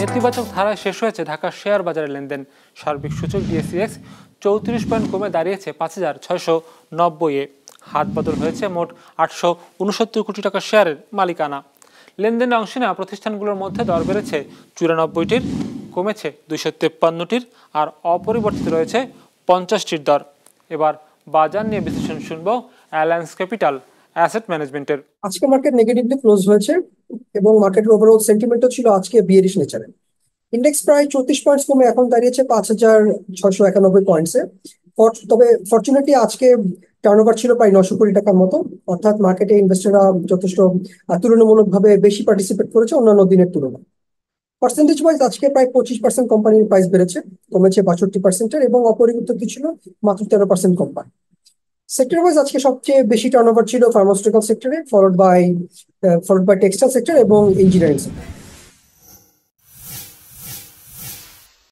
নেতিবাচক ধারায় শেষ হয়েছে ঢাকার শেয়ার বাজারের লেনদেন। সার্বিক সূচক ডিএসইএক্স 34 পয়েন্ট কমে দাঁড়িয়েছে 5,690-এ। হাত বদল হয়েছে মোট 869 কোটি টাকা শেয়ারের মালিকানা। লেনদেনে অংশ নেওয়া প্রতিষ্ঠানগুলোর মধ্যে দর বেড়েছে 94টির, কমেছে 253টির, আর অপরিবর্তিত রয়েছে 50টির দর। এবার বাজার নিয়ে বিশ্লেষণ শুনবো অ্যালায়েন্স ক্যাপিটাল অ্যাসেট ম্যানেজমেন্টের। আজকে মার্কেট নেগেটিভলি ক্লোজ হয়েছে এবং মার্কেটের ওভারঅল সেন্টিমেন্টও ছিল আজকে বিয়ারিশ নেচারে। ইন্ডেক্স প্রায় 34 পয়েন্টস কমে এখন দাঁড়িয়েছে 5,691 পয়েন্টসে। তবে ফরচুনেটলি আজকে টার্নওভার ছিল প্রায় 900 কোটি টাকার মতো, অর্থাৎ মার্কেটে ইনভেস্টররা যথেষ্ট তুলনামূলকভাবে বেশি পার্টিসিপেট করেছে অন্যান্য দিনের তুলনায়। পার্সেন্টেজ ওয়াইজ আজকে প্রায় 25% কোম্পানির প্রাইস বেড়েছে, কমেছে 62%-এর, এবং অপরিবর্তিত ছিল মাত্র 13% কোম্পানি। সেক্টর ওয়াইজ আজকে সবচেয়ে বেশি টার্নওভার ছিল ফার্মাসিউটিক্যাল সেক্টরে, ফলোড বাই টেক্সটাইল সেক্টর এবং ইঞ্জিনিয়ারিং সেক্টর।